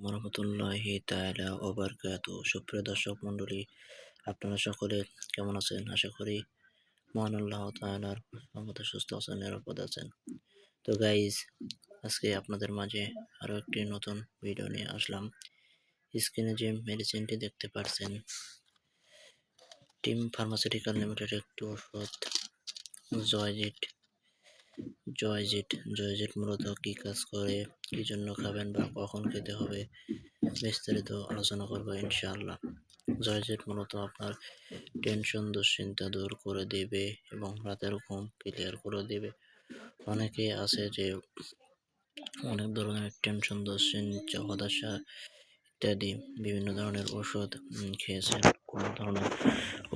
ওয়া রাহমাতুল্লাহি তাআলা ওয়া বারাকাতুহু। সুপ্রিয় দর্শক মণ্ডলী, আপনারা সকলে কেমন আছেন? আশা করি মহান আল্লাহ তাআলার রহমতে সুস্থ আছেন, নিরাপদ আছেন। তো গাইস, আজকে আপনাদের মাঝে আরো একটি নতুন ভিডিও নিয়ে আসলাম। স্ক্রিনে যে মেডিসিনটি দেখতে পাচ্ছেন, টিম ফার্মাসিউটিক্যাল লিমিটেড একটি ওষুধ জয়জিট। জয়জিট মূলত কি কাজ করে, কি জন্য খাবেন বা কখন খেতে হবে, বিস্তারিত আলোচনা করবো ইনশাআল্লাহ। জয়জিট মূলত আপনার টেনশন, দুশ্চিন্তা দূর করে দিবে এবং রাতের ঘুম ক্লিয়ার করে দিবে। অনেকে আছে যে অনেক ধরনের টেনশন, দুশ্চিন্তা, হতাশা ইত্যাদি বিভিন্ন ধরনের ওষুধ খেয়েছেন, কোনো ধরনের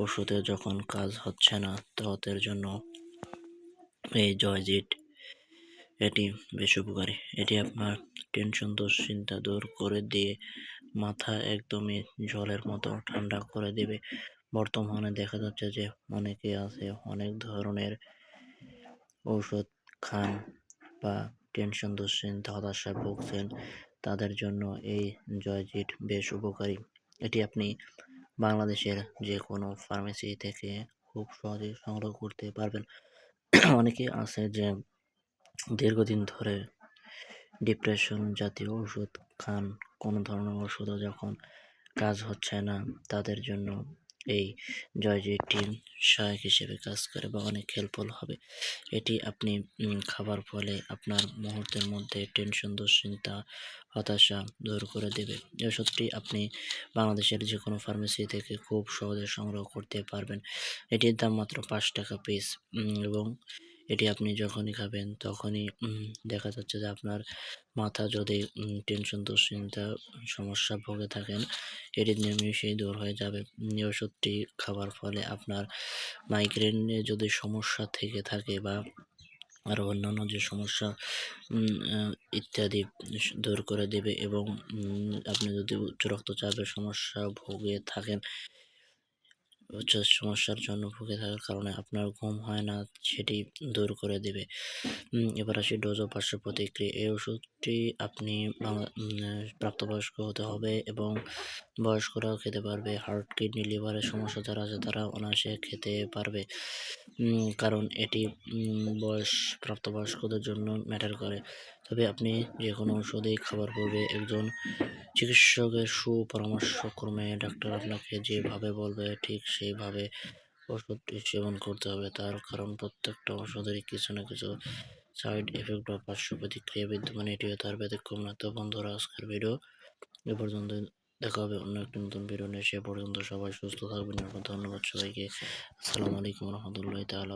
ওষুধে যখন কাজ হচ্ছে না, তাদের জন্য এই জয়জিট এটি বেশ উপকারী। এটি আপনার টেনশন, দুশ্চিন্তা দূর করে দিয়ে মাথা একদমই জলের মতো ঠান্ডা করে দিবে। বর্তমানে দেখা যাচ্ছে যে অনেকে আছে অনেক ধরনের ঔষধ খান বা টেনশন, দুশ্চিন্তা, হতাশায় ভুগছেন, তাদের জন্য এই জয়জিট বেশ উপকারী। এটি আপনি বাংলাদেশের যে কোনো ফার্মেসি থেকে খুব সহজেই সংগ্রহ করতে পারবেন। অনেকে আছে যে দীর্ঘদিন ধরে ডিপ্রেশন জাতীয় ওষুধ খান, কোনো ধরনের ওষুধও যখন কাজ হচ্ছে না, তাদের জন্য এই জয়জিটটি সহায়ক হিসেবে কাজ করে বা অনেক হেল্পফুল হবে। এটি আপনি খাবার ফলে আপনার মুহূর্তের মধ্যে টেনশন, দুশ্চিন্তা, হতাশা দূর করে দেবে। এই ওষুধটি আপনি বাংলাদেশের যে কোনো ফার্মেসি থেকে খুব সহজে সংগ্রহ করতে পারবেন। এটির দাম মাত্র 5 টাকা পিস এবং এটি আপনি যখনই খাবেন তখনই দেখা যাচ্ছে যে আপনার মাথা যদি টেনশন, দুশ্চিন্তা সমস্যা ভুগে থাকেন, এটি নিমেষেই দূর হয়ে যাবে। এই ওষুধটি খাবার ফলে আপনার মাইগ্রেনে যদি সমস্যা থেকে থাকে বা আরও অন্যান্য যে সমস্যা ইত্যাদি দূর করে দেবে এবং আপনি যদি উচ্চ রক্তচাপের সমস্যা ভুগে থাকেন, সমস্যার জন্য ভুগে থাকার কারণে আপনার ঘুম হয় না, সেটি দূর করে দেবে। এবার আসি ডোজ ও পার্শ্ব প্রতিক্রিয়া। এই ওষুধটি আপনি প্রাপ্তবয়স্ক হতে হবে এবং বয়স্করাও খেতে পারবে। হার্ট, কিডনি, লিভারের সমস্যা যারা আছে তারা অনায়াসে খেতে পারবে, কারণ এটি বয়স প্রাপ্তবয়স্কদের জন্য ম্যাটার করে। তবে আপনি যে কোনো ওষুধেই খাবার পূর্বে একজন চিকিৎসকের সুপরামর্শক্রমে ডাক্তার আপনাকে যেভাবে বলবে ঠিক সেইভাবে ওষুধটি সেবন করতে হবে। তার কারণ প্রত্যেকটা ওষুধেরই কিছু না কিছু সাইড এফেক্ট বা পার্শ্ব প্রতিক্রিয়া বিদ্যমান, এটিও তার ব্যতিক্রম না। তো বন্ধুরা, আজকের ভিডিও এ পর্যন্ত। দেখা হবে অন্য একটি নতুন ভিডিও নিয়ে। সে পর্যন্ত সবাই সুস্থ থাকবেন। ধন্যবাদ সবাইকে। আসসালামু আলাইকুম রহমতুল্লাহি তাআলা।